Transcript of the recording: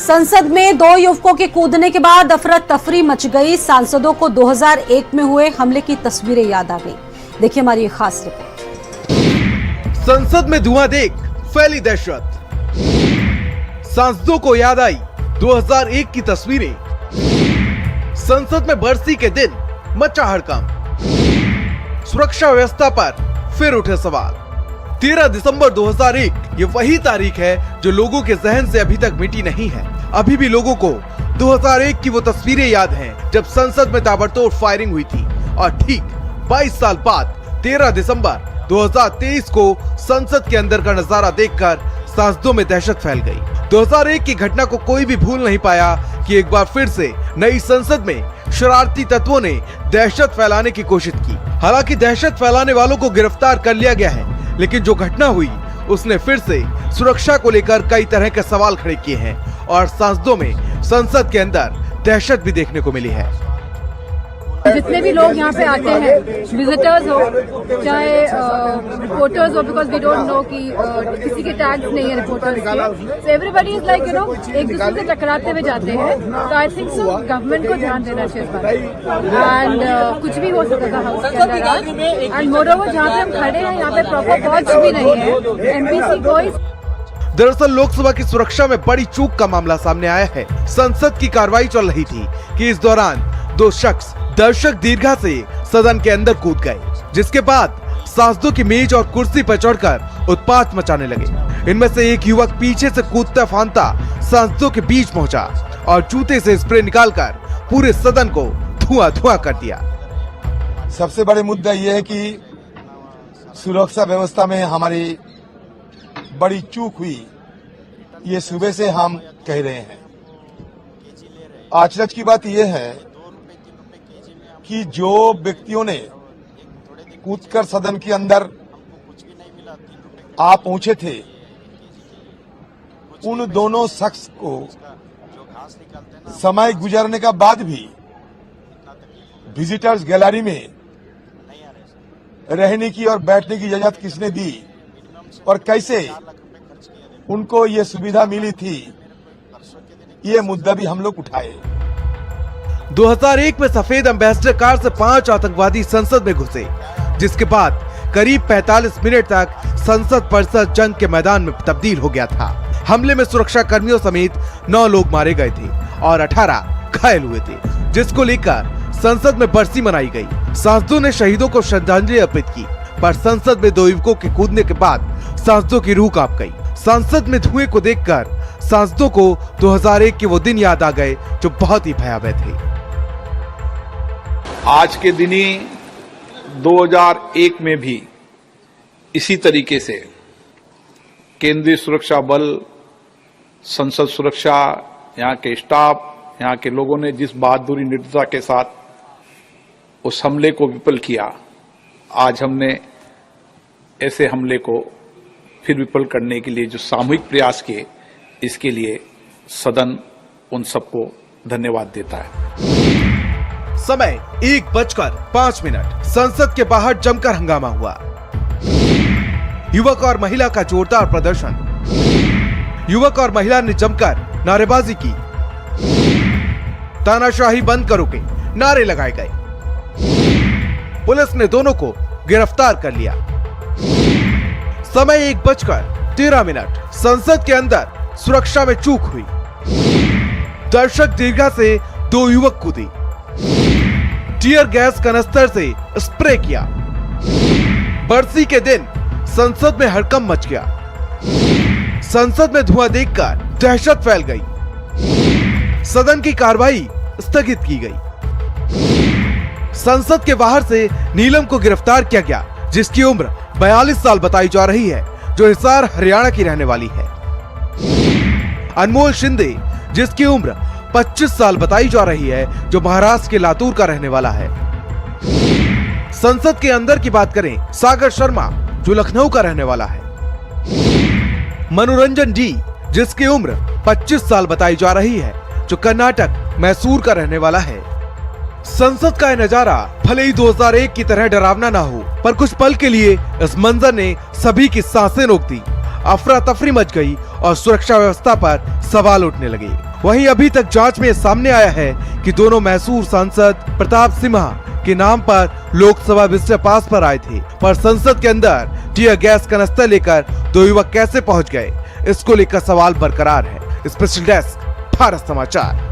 संसद में दो युवकों के कूदने के बाद अफरा तफरी मच गई। सांसदों को 2001 में हुए हमले की तस्वीरें याद आ गई। देखिए हमारी ये खास रिपोर्ट। संसद में धुआं देख फैली दहशत। सांसदों को याद आई 2001 की तस्वीरें। संसद में बरसी के दिन मचा हड़कंप। सुरक्षा व्यवस्था पर फिर उठे सवाल। 13 दिसंबर 2001 ये वही तारीख है जो लोगों के जहन से अभी तक मिटी नहीं है। अभी भी लोगों को 2001 की वो तस्वीरें याद हैं जब संसद में ताबड़तोड़ फायरिंग हुई थी। और ठीक 22 साल बाद 13 दिसंबर 2023 को संसद के अंदर का नजारा देखकर सांसदों में दहशत फैल गई। 2001 की घटना को कोई भी भूल नहीं पाया कि एक बार फिर से नई संसद में शरारती तत्वों ने दहशत फैलाने की कोशिश की। हालांकि दहशत फैलाने वालों को गिरफ्तार कर लिया गया है, लेकिन जो घटना हुई उसने फिर से सुरक्षा को लेकर कई तरह के सवाल खड़े किए हैं और सांसदों में संसद के अंदर दहशत भी देखने को मिली है। जितने भी लोग यहाँ पे आते हैं, विजिटर्स हो चाहे रिपोर्टर्स हो, बिकॉज वी डोंट नो कि किसी के टैग्स नहीं है रिपोर्टर्स के, सो एवरीबॉडी इज लाइक एक दूसरे से टकराते हुए जाते हैं। तो आई थिंक सो गवर्नमेंट को ध्यान देना चाहिए इस पर। एंड कुछ भी हो सकता था हाउस के अंदर। एंड मोरओवर जहाँ पे हम खड़े हैं यहाँ पे प्रॉपर वॉच भी नहीं है, एमपीसी कोई। दरअसल लोकसभा की सुरक्षा में बड़ी चूक का मामला सामने आया है। संसद की कार्रवाई चल रही थी कि इस दौरान दो शख्स दर्शक दीर्घा से सदन के अंदर कूद गए, जिसके बाद सांसदों की मेज और कुर्सी पर चढ़कर उत्पात मचाने लगे। इनमें से एक युवक पीछे से कूदता फांदता सांसदों के बीच पहुंचा और जूते से स्प्रे निकालकर पूरे सदन को धुआं कर दिया। सबसे बड़े मुद्दा यह है कि सुरक्षा व्यवस्था में हमारी बड़ी चूक हुई, ये सुबह से हम कह रहे हैं। आश्चर्य की बात यह है कि जो व्यक्तियों ने कूदकर सदन के अंदर आ पहुंचे थे, उन दोनों शख्स को समय गुजरने का बाद भी विजिटर्स गैलरी में रहने की और बैठने की इजाजत किसने दी और कैसे उनको ये सुविधा मिली थी, ये मुद्दा भी हम लोग उठाए। 2001 में सफेद एम्बेसडर कार से 5 आतंकवादी संसद में घुसे, जिसके बाद करीब 45 मिनट तक संसद परिसर जंग के मैदान में तब्दील हो गया था। हमले में सुरक्षा कर्मियों समेत 9 लोग मारे गए थे और 18 घायल हुए थे, जिसको लेकर संसद में बरसी मनाई गई। सांसदों ने शहीदों को श्रद्धांजलि अर्पित की, पर संसद में 2 युवकों के कूदने के बाद सांसदों की रूह कांप गई। संसद में धुएं को देखकर सांसदों को 2001 के वो दिन याद आ गए जो बहुत ही भयावह थे। आज के दिन ही 2001 में भी इसी तरीके से केंद्रीय सुरक्षा बल, संसद सुरक्षा, यहाँ के स्टाफ, यहाँ के लोगों ने जिस बहादुरी निर्दयता के साथ उस हमले को विफल किया, आज हमने ऐसे हमले को फिर विफल करने के लिए जो सामूहिक प्रयास किए, इसके लिए सदन उन सबको धन्यवाद देता है। समय 1:05 संसद के बाहर जमकर हंगामा हुआ। युवक और महिला का जोरदार प्रदर्शन। युवक और महिला ने जमकर नारेबाजी की। तानाशाही बंद करो के नारे लगाए गए। पुलिस ने दोनों को गिरफ्तार कर लिया। समय 1:13 संसद के अंदर सुरक्षा में चूक हुई। दर्शक दीर्घा से 2 युवक कूदे, टीयर गैस कनस्तर से स्प्रे किया। बरसी के दिन संसद में हड़कंप मच गया। संसद में धुआं देखकर दहशत फैल गई। सदन की कार्रवाई स्थगित की गई। संसद के बाहर से नीलम को गिरफ्तार किया गया, जिसकी उम्र 42 साल बताई जा रही है, जो हिसार हरियाणा की रहने वाली है। अनमोल शिंदे, जिसकी उम्र 25 साल बताई जा रही है, जो महाराष्ट्र के लातूर का रहने वाला है। संसद के अंदर की बात करें, सागर शर्मा, जो लखनऊ का रहने वाला है। मनोरंजन डी, जिसकी उम्र 25 साल बताई जा रही है, जो कर्नाटक मैसूर का रहने वाला है। संसद का यह नजारा भले ही 2001 की तरह डरावना ना हो, पर कुछ पल के लिए इस मंजर ने सभी की सांसें रोक दी। अफरा तफरी मच गई और सुरक्षा व्यवस्था पर सवाल उठने लगे। वहीं अभी तक जांच में सामने आया है कि दोनों मैसूर सांसद प्रताप सिम्हा के नाम पर लोकसभा विजिटर पास पर आए थे, पर संसद के अंदर टीयर गैस कनस्तर लेकर दो युवक कैसे पहुंच गए, इसको लेकर सवाल बरकरार है। स्पेशल डेस्क, भारत समाचार।